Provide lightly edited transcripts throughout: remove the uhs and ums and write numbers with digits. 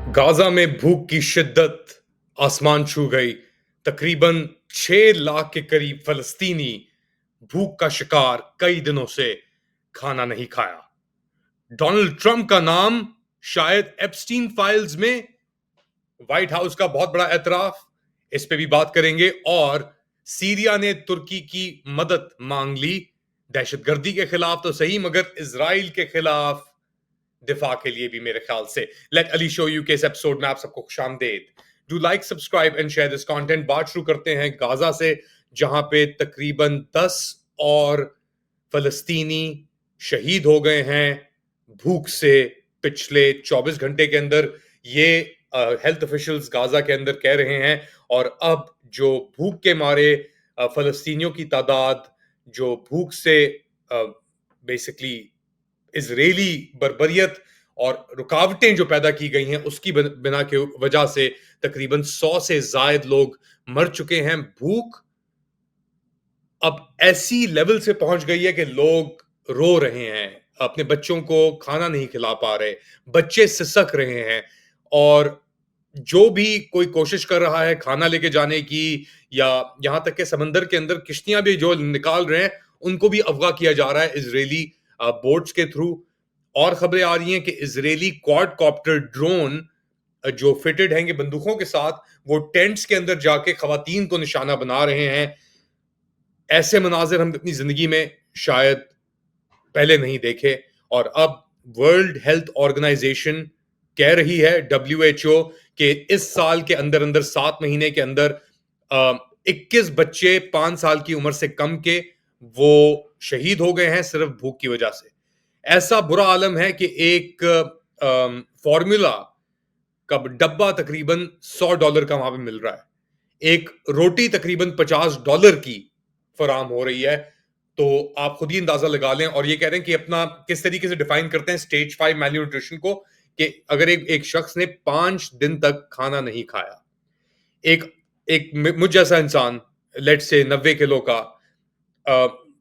Gaza में भूख की शिद्दत आसमान छू गई। तकरीबन 6 लाख के करीब फलस्तीनी भूख का शिकार, कई दिनों से खाना नहीं खाया। डोनाल्ड ट्रंप का नाम शायद एप्स्टीन फाइल्स में, व्हाइट हाउस का बहुत बड़ा एतराफ, इस पे भी बात करेंगे। और सीरिया ने तुर्की की मदद मांग ली, दहशतगर्दी के खिलाफ तो सही मगर इजराइल के खिलाफ दिफा के लिए भी मेरे ख्याल से। लेट अली शो यू के इस एपिसोड में आप सबको खुशामदीद। Do like, subscribe and share this content. बात शुरू करते हैं गाजा से, जहां पे तकरीबन 10 और फलस्तीनी शहीद हो गए हैं भूख से पिछले 24 घंटे के अंदर। ये हेल्थ ऑफिशियल्स गाजा के अंदर कह रहे हैं। और अब जो भूख के मारे फलस्तीनियों की तादाद, जो भूख से बेसिकली इजरायली बर्बरियत और रुकावटें जो पैदा की गई हैं उसकी बिना के वजह से तकरीबन 100 से जायद लोग मर चुके हैं। भूख अब ऐसी लेवल से पहुंच गई है कि लोग रो रहे हैं, अपने बच्चों को खाना नहीं खिला पा रहे, बच्चे सिसक रहे हैं। और जो भी कोई कोशिश कर रहा है खाना लेके जाने की, या यहां तक कि समंदर के अंदर किश्तियां भी जो निकाल रहे हैं उनको भी अगवा किया जा रहा है इजरायली बोट्स के थ्रू। और खबरें आ रही हैं कि इजरायली क्वाडकॉप्टर ड्रोन जो फिटेड हैं बंदूकों के साथ, वो टेंट्स के अंदर जाके खवातीन को निशाना बना रहे हैं। ऐसे मनाजिर हम अपनी जिंदगी में शायद पहले नहीं देखे। और अब वर्ल्ड हेल्थ ऑर्गेनाइजेशन कह रही है, WHO, कि इस साल के अंदर अंदर 7 महीने के अंदर 21 बच्चे 5 साल की उम्र से कम के वो शहीद हो गए हैं सिर्फ भूख की वजह से। ऐसा बुरा आलम है कि एक फॉर्मूला का डब्बा तकरीबन $100 का वहां पे मिल रहा है, एक रोटी तकरीबन $50 की फराम हो रही है। तो आप खुद ही अंदाजा लगा लें। और ये कह रहे हैं कि अपना किस तरीके से डिफाइन करते हैं स्टेज 5 मैल न्यूट्रिशन को, कि अगर एक शख्स ने 5 दिन तक खाना नहीं खाया, एक एक मुझ जैसा इंसान, लेट से 90 किलो का,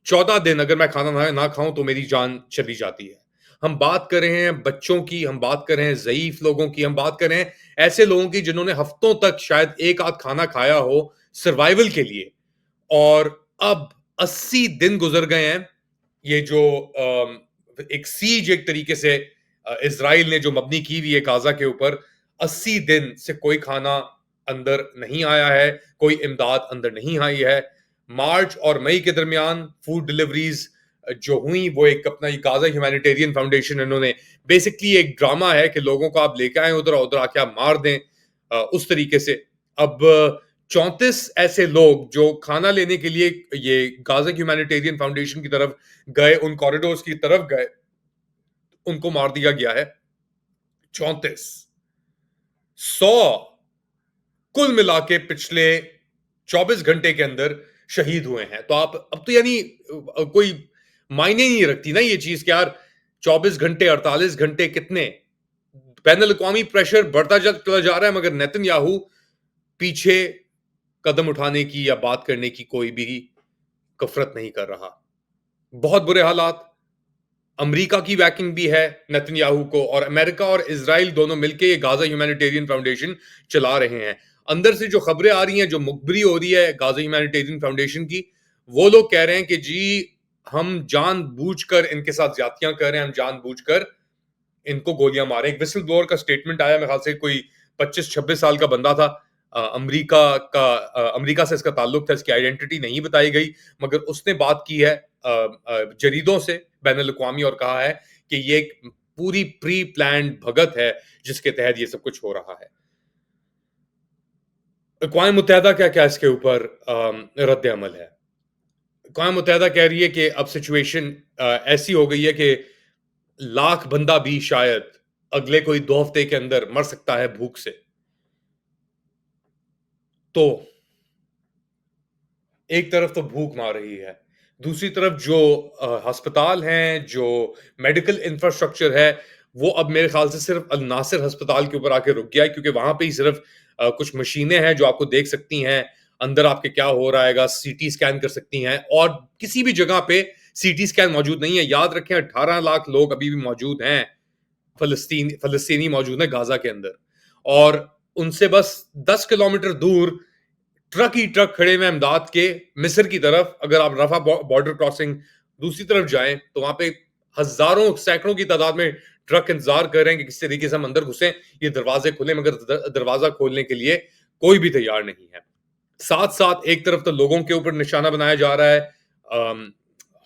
14 दिन अगर मैं खाना ना खाऊं तो मेरी जान चली जाती है। हम बात कर रहे हैं बच्चों की, हम बात कर रहे हैं ज़ईफ लोगों की, हम बात कर रहे हैं ऐसे लोगों की जिन्होंने हफ्तों तक शायद एक आध खाना खाया हो सर्वाइवल के लिए। और अब 80 दिन गुजर गए हैं। ये जो एक सीज एक तरीके से इजराइल ने जो मबनी की हुई है गाजा के ऊपर, 80 दिन से कोई खाना अंदर नहीं आया है, कोई इमदाद अंदर नहीं आई है। मार्च और मई के दरमियान फूड डिलीवरीज जो हुई, वो एक अपना गाजा ह्यूमैनिटेरियन फाउंडेशन, इन्होंने बेसिकली एक ड्रामा है कि लोगों को आप लेकर आए उधर उधर आके आप मार दें, उस तरीके से। अब 34 ऐसे लोग जो खाना लेने के लिए ये गाजा ह्यूमैनिटेरियन फाउंडेशन की तरफ गए, उन कॉरिडोर्स की तरफ गए, उनको मार दिया गया है। 34, 100 कुल मिला के पिछले 24 घंटे के अंदर शहीद हुए हैं। तो आप अब तो यानी कोई मायने नहीं रखती ना ये चीज कि यार 24 घंटे, 48 घंटे कितने। बैन अल-अक़वामी प्रेशर बढ़ता चला जा रहा है मगर नेतन्याहू पीछे कदम उठाने की या बात करने की कोई भी कफरत नहीं कर रहा। बहुत बुरे हालात। अमेरिका की बैकिंग भी है नेतन्याहू को, और अमेरिका और इजराइल दोनों मिलकर ये गाजा ह्यूमैनिटेरियन फाउंडेशन चला रहे हैं। अंदर से जो खबरें आ रही हैं, जो मुखबरी हो रही है गाजा ह्यूमैनिटेरियन फाउंडेशन की, वो लोग कह रहे हैं कि जी हम जानबूझकर इनके साथ ज्यादतियां कर रहे हैं, हम जानबूझकर इनको गोलियां मारे। एक विसल ब्लोअर का स्टेटमेंट आया, मेरे ख्याल से कोई 25-26 साल का बंदा था, अमेरिका से इसका ताल्लुक था, इसकी आइडेंटिटी नहीं बताई गई, मगर उसने बात की है जरीदों से बैन अल-अक़वामी, और कहा है कि ये एक पूरी प्री प्लान्ड भगत है जिसके तहत ये सब कुछ हो रहा है। अक़वाम मुत्तहिदा क्या क्या इसके ऊपर रद्द अमल है? अक़वाम मुत्तहिदा कह रही है कि अब सिचुएशन ऐसी हो गई है कि लाख बंदा भी शायद अगले कोई 2 हफ्ते के अंदर मर सकता है भूख से। तो एक तरफ तो भूख मार रही है, दूसरी तरफ जो अस्पताल हैं, जो मेडिकल इंफ्रास्ट्रक्चर है, वो अब मेरे ख्याल से सिर्फ अल नासिर अस्पताल के ऊपर आके रुक गया है, क्योंकि वहां पे ही सिर्फ कुछ मशीनें हैं जो आपको देख सकती हैं अंदर आपके क्या हो रहा है, सीटी स्कैन कर सकती हैं, और किसी भी जगह पे सीटी स्कैन मौजूद नहीं है। याद रखें 18 लाख लोग अभी भी मौजूद हैं, फलस्तीनी मौजूद है गाजा के अंदर। और उनसे बस 10 किलोमीटर दूर ट्रक ही ट्रक खड़े हुए अमदाद के मिस्र की तरफ। अगर आप रफा बॉर्डर क्रॉसिंग दूसरी तरफ जाएं तो वहां पे हजारों सैकड़ों की तादाद में ट्रक इंतजार कर रहे हैं कि किस तरीके से हम अंदर घुसे, ये दरवाजे खुले, मगर दरवाजा खोलने के लिए कोई भी तैयार नहीं है। साथ साथ एक तरफ तो लोगों के ऊपर निशाना बनाया जा रहा है,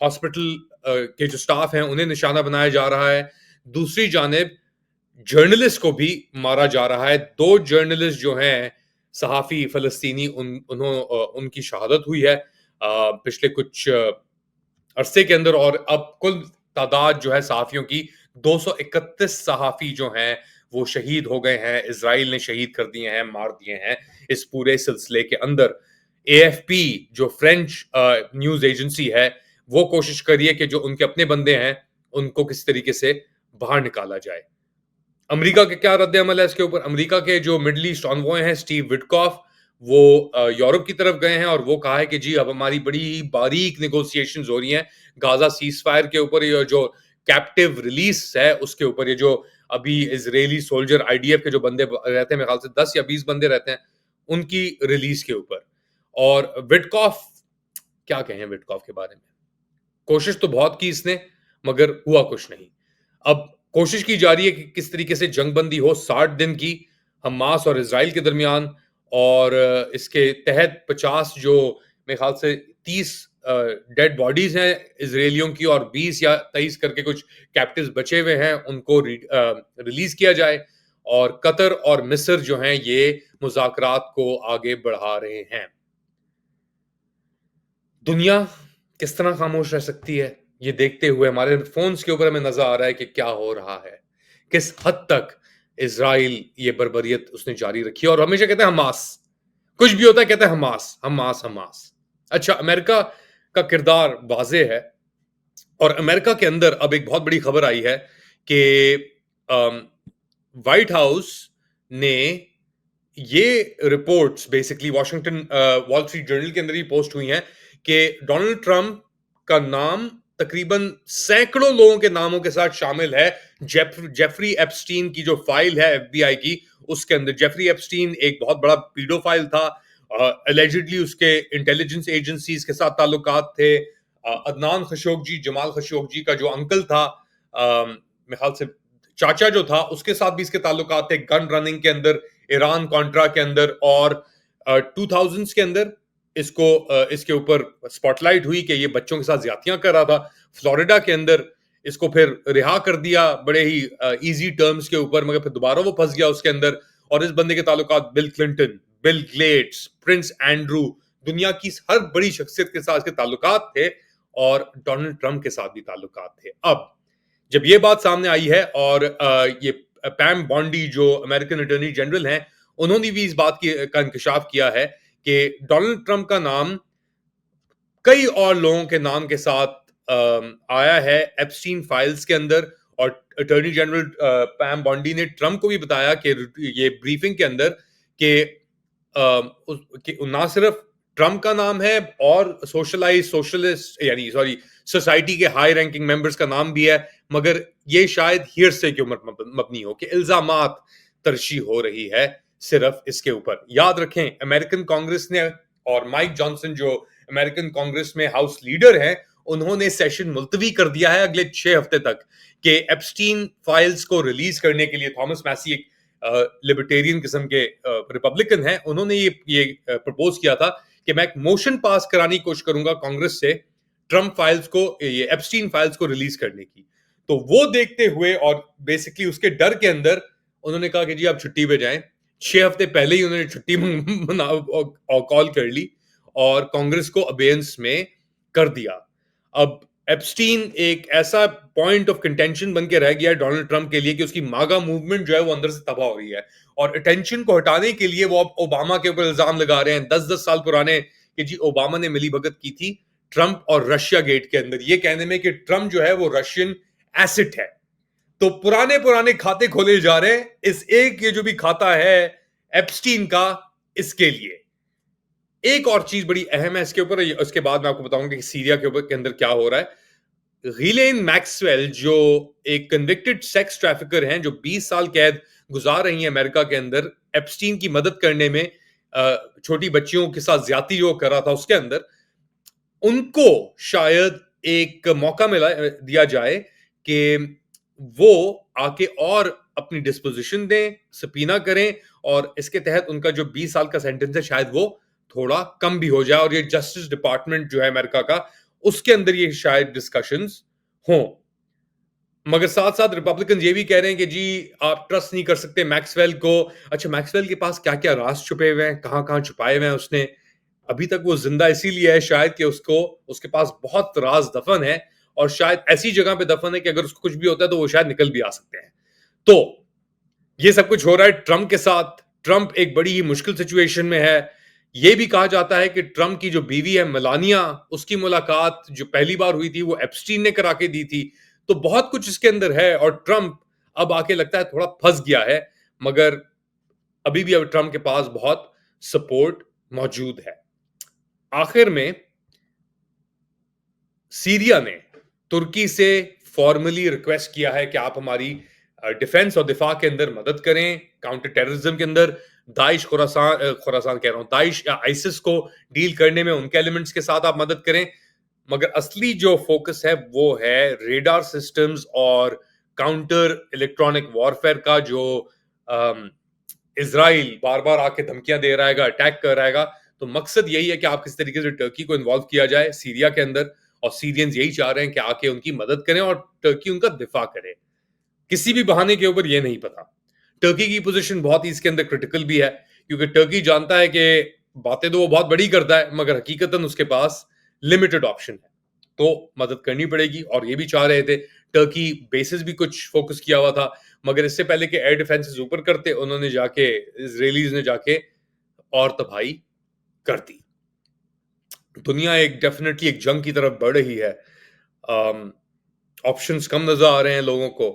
हॉस्पिटल के जो स्टाफ हैं उन्हें निशाना बनाया जा रहा है, दूसरी जानिब जर्नलिस्ट को भी मारा जा रहा है। 2 जर्नलिस्ट जो हैं सहाफी फलस्तीनी उनकी शहादत हुई है पिछले कुछ अरसे के अंदर, और अब कुल तादाद जो है सहाफियों की 231 सहाफी जो हैं वो शहीद हो गए हैं, इसराइल ने शहीद कर दिए हैं, मार दिए हैं इस पूरे सिलसिले के अंदर। एएफपी जो फ्रेंच न्यूज एजेंसी है वो कोशिश कर रही है कि जो उनके अपने बंदे हैं उनको किस तरीके से बाहर निकाला जाए। अमेरिका के क्या रद्द अमल है इसके ऊपर? अमेरिका के जो मिडल ईस्ट ऑनवॉय हैं स्टीव विटकॉफ, वो यूरोप की तरफ गए हैं और वो कहा है कि जी अब हमारी बड़ी बारीक नेगोशिएशंस हो रही हैं गाजा सीज फायर के ऊपर, ये जो कैप्टिव रिलीज है उसके ऊपर, ये जो अभी इजरायली सोल्जर आईडीएफ के जो बंदे रहते हैं, मेरे ख्याल से 10 या 20 बंदे रहते हैं, उनकी रिलीज के ऊपर। और विटकॉफ, क्या कहें विटकॉफ के बारे में, कोशिश तो बहुत की इसने मगर हुआ कुछ नहीं। अब कोशिश की जा रही है कि किस तरीके से जंगबंदी हो 60 दिन की हमास और इसराइल के दरमियान, और इसके तहत 50 जो मेरे ख्याल से 30 डेड बॉडीज हैं इसराइलियों की और 20 या 23 करके कुछ कैप्टिव्स बचे हुए हैं उनको रिलीज किया जाए। और कतर और मिस्र जो हैं ये मुज़ाकरात को आगे बढ़ा रहे हैं। दुनिया किस तरह खामोश रह सकती है ये देखते हुए हमारे फोन्स के ऊपर हमें नजर आ रहा है कि क्या हो रहा है, किस हद तक इसराइल ये बर्बरियत उसने जारी रखी है। और हमेशा कहते हैं हमास, कुछ भी होता है कहते हैं हमास हमास हमास। अच्छा, अमेरिका का किरदार वाजे है और अमेरिका के अंदर अब एक बहुत बड़ी खबर आई है कि व्हाइट हाउस ने ये reports basically Washington wall street journal के अंदर ही पोस्ट हुई हैं कि डोनाल्ड ट्रंप का नाम तकरीबन सैकड़ों लोगों के नामों के साथ शामिल है जेफरी एप्स्टीन की जो फाइल है एफबीआई की उसके अंदर। जेफरी एप्स्टीन एक बहुत बड़ा पीडोफाइल था, एलिजिडली उसके इंटेलिजेंस एजेंसीज के साथ ताल्लुकात थे। अदनान खशोगी, जमाल खशोगी का जो अंकल था, मेरे ख्याल से चाचा जो था, उसके साथ भी इसके ताल्लुकात थे गन रनिंग के अंदर, ईरान कॉन्ट्रा के अंदर। और 2000s के अंदर इसके ऊपर स्पॉटलाइट हुई कि ये बच्चों के साथ ज्यादतियां कर रहा था फ्लोरिडा के अंदर। इसको फिर रिहा कर दिया बड़े ही इजी टर्म्स के ऊपर, मगर फिर दोबारा वो फंस गया उसके अंदर। और इस बंदे के ताल्लुकात bill Clinton, Bill Gates, Prince Andrew, दुनिया की हर बड़ी शख्सियत के साथ इसके ताल्लुकात थे और डोनाल्ड ट्रंप के साथ भी ताल्लुकात थे। अब जब ये बात सामने आई है और ये पैम बॉन्डी जो अमेरिकन अटॉर्नी जनरल हैं उन्होंने भी इस बात का इंकशाफ किया है कि डोनाल्ड ट्रंप का नाम कई और लोगों के नाम के साथ आया है एप्स्टीन फाइल्स के अंदर। और अटॉर्नी जनरल पैम बॉन्डी ने ट्रंप को भी बताया कि ये ब्रीफिंग के अंदर कि ना सिर्फ ट्रंप का नाम है और सोशलिस्ट यानी सॉरी सोसाइटी के हाई रैंकिंग मेंबर्स का नाम भी है, मगर ये शायद हियरसे के ऊपर मबनी हो कि इल्जामात तरशी हो रही है सिर्फ इसके ऊपर। याद रखें अमेरिकन कांग्रेस ने और माइक जॉनसन जो अमेरिकन कांग्रेस में हाउस लीडर हैं उन्होंने सेशन मुलतवी कर दिया है अगले 6 हफ्ते तक कि एप्स्टीन फाइल्स को रिलीज करने के लिए। थॉमस मैसी एक लिबर्टेरियन किस्म के रिपब्लिकन हैं, उन्होंने ये प्रपोज किया था कि मैं एक मोशन पास कराने की कोशिश करूंगा कांग्रेस से ट्रंप फाइल्स को, ये एप्स्टीन फाइल्स को रिलीज करने की। तो वो देखते हुए और बेसिकली उसके डर के अंदर उन्होंने कहा कि जी आप छुट्टी पे जाएं। 6 हफ्ते पहले ही उन्होंने छुट्टी कॉल कर ली और कांग्रेस को अबेयंस में कर दिया। अब एप्स्टीन एक ऐसा पॉइंट ऑफ कंटेंशन बन के रह गया है डोनाल्ड ट्रंप के लिए कि उसकी मागा मूवमेंट जो है वो अंदर से तबाह हो रही है और अटेंशन को हटाने के लिए वो अब ओबामा के ऊपर इल्जाम लगा रहे हैं 10-10 साल पुराने कि जी ओबामा ने मिली भगत की थी ट्रंप और रशिया गेट के अंदर, ये कहने में कि ट्रंप जो है वो रशियन एसिड है। तो पुराने पुराने खाते खोले जा रहे हैं इस एक ये जो भी खाता है एप्स्टीन का, इसके लिए। एक और चीज बड़ी अहम है इसके ऊपर, उसके बाद मैं आपको बताऊंगा कि सीरिया के ऊपर के अंदर क्या हो रहा है। गिलेन मैक्सवेल जो एक कन्विक्टेड सेक्स ट्रैफिकर हैं, जो 20 साल कैद गुजार रही हैं अमेरिका के अंदर एप्स्टीन की मदद करने में, छोटी बच्चियों के साथ ज्यादती जो करा था उसके अंदर, उनको शायद एक मौका मिला दिया जाए कि वो आके और अपनी डिस्पोजिशन दें, सबीना करें, और इसके तहत उनका जो 20 साल का सेंटेंस है शायद वो थोड़ा कम भी हो जाए, और ये जस्टिस डिपार्टमेंट जो है अमेरिका का, उसके अंदर ये शायद डिस्कशंस हों। मगर साथ साथ रिपब्लिकन ये भी कह रहे हैं कि जी आप ट्रस्ट नहीं कर सकते मैक्सवेल को। अच्छा, मैक्सवेल के पास क्या क्या राज छुपे हुए हैं, कहां कहां छुपाए हुए हैं उसने, अभी तक वो जिंदा इसीलिए है शायद कि उसको उसके पास बहुत राज दफन है, और शायद ऐसी जगह पे दफन है कि अगर उसको कुछ भी होता है तो वो शायद निकल भी आ सकते हैं। तो ये सब कुछ हो रहा है ट्रंप के साथ। ट्रंप एक बड़ी ही मुश्किल सिचुएशन में है। ये भी कहा जाता है कि ट्रंप की जो बीवी है मेलानिया, उसकी मुलाकात जो पहली बार हुई थी वो एप्स्टीन ने करा के दी थी। तो बहुत कुछ इसके अंदर है, और ट्रंप अब आके लगता है थोड़ा फंस गया है, मगर अभी भी अब ट्रंप के पास बहुत सपोर्ट मौजूद है। आखिर में सीरिया ने तुर्की से फॉर्मली रिक्वेस्ट किया है कि आप हमारी डिफेंस और दिफा के अंदर मदद करें, काउंटर टेररिज्म के अंदर दाइश खुरासान कह रहा हूं, दाइश या आइसिस को डील करने में उनके एलिमेंट्स के साथ आप मदद करें। मगर असली जो फोकस है वो है रेडार सिस्टम्स और काउंटर इलेक्ट्रॉनिक वॉरफेयर का, जो इजराइल बार बार आके धमकियां दे रहा है, अटैक कर रहा है। तो मकसद यही है कि आप किस तरीके से टर्की को इन्वॉल्व किया जाए सीरिया के अंदर, और सीरियंस यही चाह रहे हैं कि आके उनकी मदद करें और टर्की उनका दिफा करे, किसी भी बहाने के ऊपर। ये नहीं पता, टर्की की पोजीशन बहुत ही इसके अंदर क्रिटिकल भी है, क्योंकि टर्की जानता है कि बातें तो वो बहुत बड़ी करता है, मगर हकीकतन उसके पास लिमिटेड ऑप्शन है, तो मदद करनी पड़ेगी। और ये भी चाह रहे थे, टर्की बेसिस भी कुछ फोकस किया हुआ था, मगर इससे पहले कि एयर डिफेंसेस ऊपर करते, उन्होंने जाके, इजरायलीज ने जाके और तबाही कर दी। दुनिया एक डेफिनेटली एक जंग की तरफ बढ़ रही है। ऑप्शंस कम नजर आ रहे हैं लोगों को,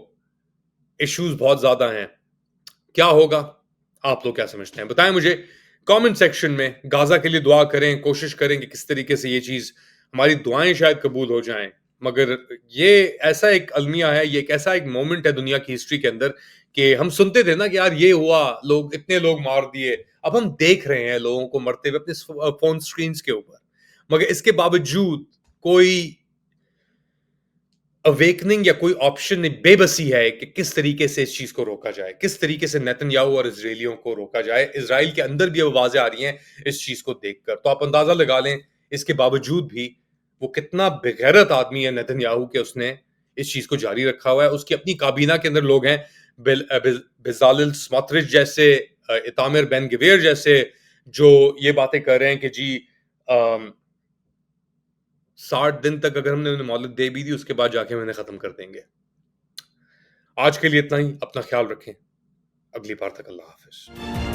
इश्यूज बहुत ज्यादा हैं। क्या होगा, आप लोग क्या समझते हैं, बताएं मुझे कमेंट सेक्शन में। गाजा के लिए दुआ करें, कोशिश करें कि किस तरीके से ये चीज, हमारी दुआएं शायद कबूल हो जाएं। मगर ये ऐसा एक अलमिया है, ये एक ऐसा एक मोमेंट है दुनिया की हिस्ट्री के अंदर, कि हम सुनते थे ना कि यार ये हुआ, लोग इतने लोग मार दिए, अब हम देख रहे हैं लोगों को मरते हुए अपने फोन स्क्रीन के ऊपर। मगर इसके बावजूद कोई अवेकनिंग या कोई ऑप्शन नहीं, बेबसी है कि किस तरीके से इस चीज को रोका जाए, किस तरीके से नेतन्याहू और इजरायलियों को रोका जाए। इजराइल के अंदर भी अब आवाजें आ रही हैं इस चीज को देखकर, तो आप अंदाजा लगा लें इसके बावजूद भी वो कितना बेगैरत आदमी है नेतन्याहू, के उसने इस चीज को जारी रखा हुआ है। उसकी अपनी काबीना के अंदर लोग हैं, बेजालिल स्मोत्रिच जैसे, इतामिर बेन गवीर जैसे, जो ये बातें कर रहे हैं कि जी 60 दिन तक अगर हमने उन्हें मोहलत दे भी दी, उसके बाद जाके हम इन्हें खत्म कर देंगे। आज के लिए इतना ही, अपना ख्याल रखें, अगली बार तक अल्लाह हाफिज।